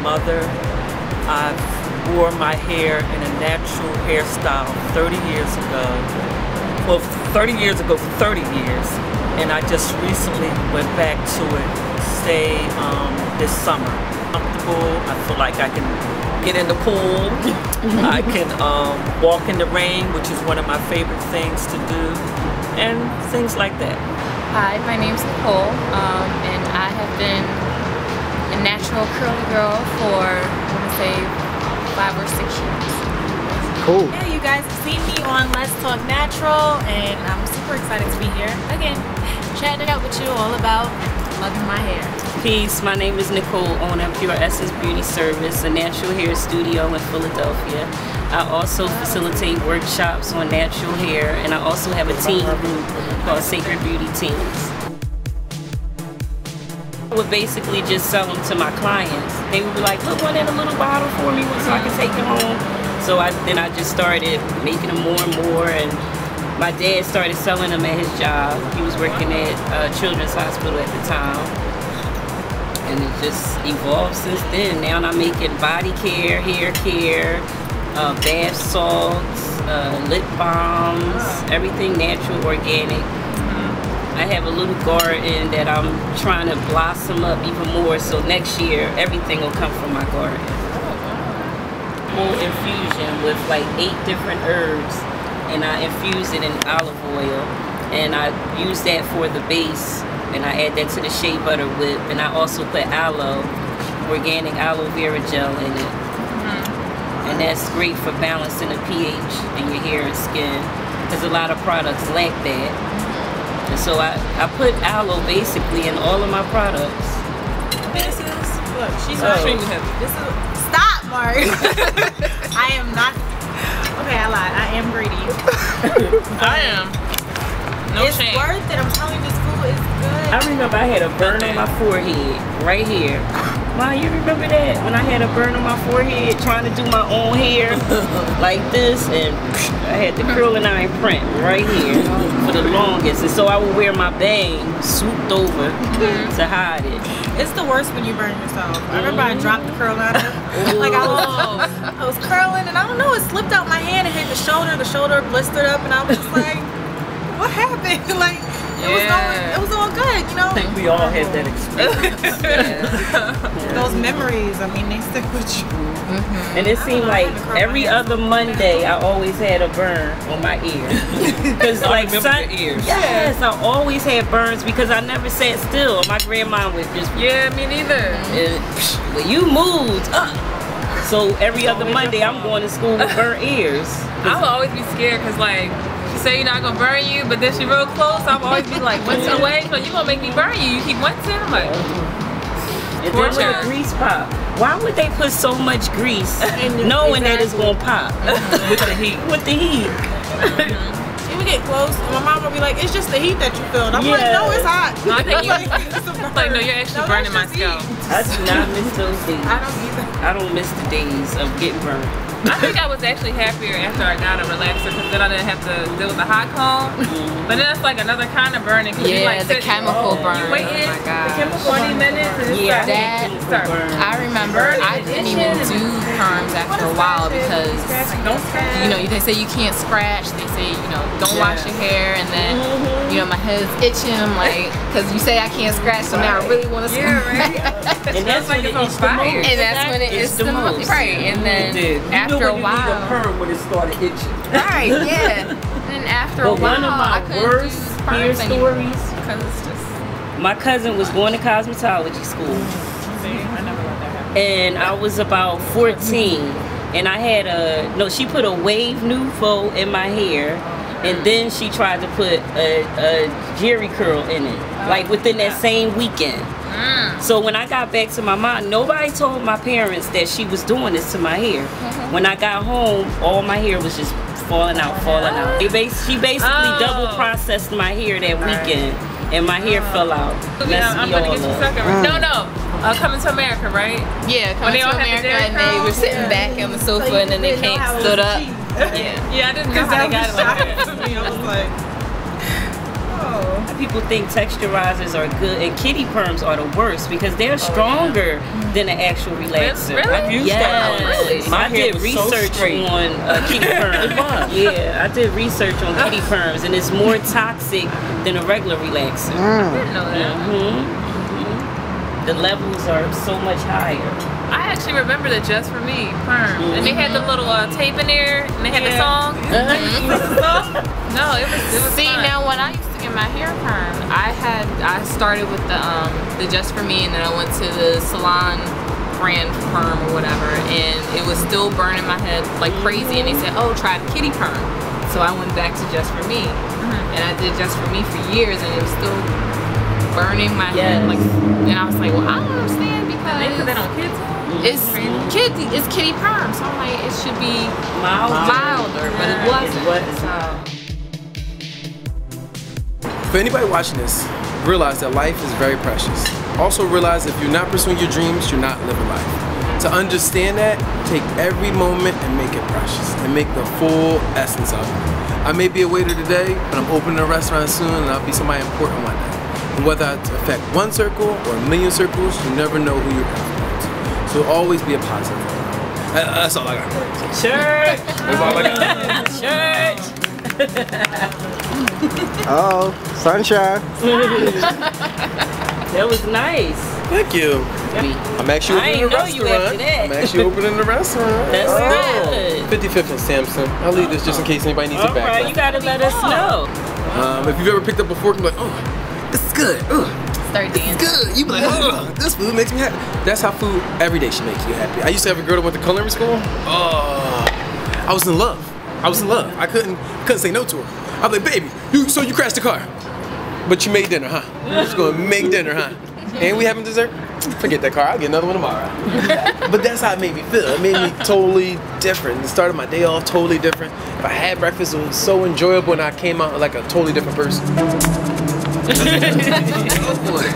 mother. I wore my hair in a natural hairstyle 30 years ago. Well, 30 years ago for 30 years. And I just recently went back to it, say, this summer. Comfortable. I feel like I can get in the pool. I can walk in the rain, which is one of my favorite things to do, and things like that. Hi, my name's Nicole, and I have been a natural curly girl for, I want to say, 5 or 6 years. Cool. Yeah, you guys have seen me on Let's Talk Natural, and I'm super excited to be here again, chatting it out with you all about loving my hair. Peace, my name is Nicole, owner of Pure Essence Beauty Service, a natural hair studio in Philadelphia. I also facilitate workshops on natural hair, and I also have a teen group called Sacred Beauty Teens. I would basically just sell them to my clients. They would be like, put one in a little bottle for me so I can take it home. So then I just started making them more and more, and my dad started selling them at his job. He was working at Children's Hospital at the time. And it just evolved since then. Now I'm making body care, hair care, bath salts, lip balms, everything natural, organic. I have a little garden that I'm trying to blossom up even more, so next year everything will come from my garden. Whole infusion with like 8 different herbs, and I infuse it in olive oil, and I use that for the base, and I add that to the shea butter whip, and I also put aloe, organic aloe vera gel in it. And that's great for balancing the pH in your hair and skin, because a lot of products lack that. And so I put aloe basically in all of my products. This is, look, she's extremely heavy. This is, stop, Mark. I am not, okay, I lied. I am greedy. I am. No it's shame. worth it. I'm telling you, this food is good. I remember I had a burn on my forehead, right here. Mom, you remember that? When I had a burn on my forehead trying to do my own hair like this, and I had the curling iron print right here for the longest. And so I would wear my bang swooped over to hide it. It's the worst when you burn yourself. I remember I dropped the curl out of it. Like I was curling, and I don't know, it slipped out my hand and hit the shoulder blistered up, and I was just like, what happened? Like, it was all good, you know? I think we all had that experience. Those memories, I mean, they stick with you. And it seemed like every other Monday I always had a burn on my ear. Because like yes, I always had burns because I never sat still. My grandma would just me neither. Well, you moved. So every other Monday I'm going to school with burnt ears. I would always be scared because like she say you're not gonna burn you, but then she real close. I'll always be like, Winston away, so you gonna make me burn you. You keep Winston. I'm like, and then when the grease pop, why would they put so much grease knowing that it's gonna pop with the heat? With the heat. You would get close, and my mom would be like, "It's just the heat that you feel." And I'm like, "No, it's hot." No, I think like, no, you're actually burning my scalp. I do not miss those days. I don't either. I don't miss the days of getting burned. I think I was actually happier after I got a relaxer because then I didn't have to deal with the hot comb. But then it's like another kind of burning. Yeah, you like the chemical burn. You waited the chemical 20 minutes and it's that I remember I didn't even do perms after a while because you know they say you can't scratch. They say don't wash your hair, and then my head's itching. I'm like, because you say I can't scratch, so now I really want to scratch. And that's like it's on fire. And that's when it is the most. Right, and then after a while, you need a perm when it started itching. Right, yeah. And after a while, one of my worst hair stories, because it's just my cousin was going to cosmetology school. I never let that happen. And I was about 14, and I had she put a wave nouveau in my hair, and then she tried to put a jerry curl in it, like within that same weekend. So when I got back to my mom, nobody told my parents that she was doing this to my hair. When I got home, all my hair was just falling out. She basically double processed my hair that weekend, and my hair fell out. I'm gonna get you second. No. Coming to America, right? Yeah, Coming to America, and they were sitting back on the sofa, and then they stood up. Yeah, I didn't know how they got it like that. I was like, oh. People think texturizers are good, and kitty perms are the worst because they're stronger than an actual relaxer. Really? I've used that. Really? I did research on kitty perms. Yeah, I did research on kitty perms, and it's more toxic than a regular relaxer. I didn't know that. The levels are so much higher. I actually remember the Just For Me perm. And they had the little tape in there, and they had the song. No, it was See, fun. now when I used to get my hair perm, I started with the Just For Me, and then I went to the salon brand perm or whatever, and it was still burning my head like crazy, and they said, oh, try the kitty perm. So I went back to Just For Me, and I did Just For Me for years, and it was still burning my head, like, and I was like, well, I don't understand because They put that on kids. it's kitty perm, so I'm like, it should be milder, but it wasn't. So. For anybody watching this, realize that life is very precious. Also realize if you're not pursuing your dreams, you're not living life. To understand that, take every moment and make it precious and make the full essence of it. I may be a waiter today, but I'm opening a restaurant soon and I'll be somebody important one day. And whether it affect one circle or a million circles, you never know who you're influencing. So always be a positive. That's all I got. Church! That's all I got. Church! Oh, sunshine. That was nice. Thank you. I'm actually I opening a ain't know you after restaurant. that. I'm actually opening a restaurant. That's good. 55th and Sampson. I'll leave this just in case anybody needs it back. Alright, you gotta let us know. If you've ever picked up a fork and be like, oh, this is good. Start dancing. Good. You be like, oh, this food makes me happy. That's how food every day should make you happy. I used to have a girl that went to culinary school. Oh, I was in love. I couldn't say no to her. I was like, baby, so you crashed the car, but you made dinner, huh? You're just gonna make dinner, huh? And we having dessert? Forget that car. I'll get another one tomorrow. But that's how it made me feel. It made me totally different. It started my day off totally different. If I had breakfast, it was so enjoyable, and I came out like a totally different person. Oh boy.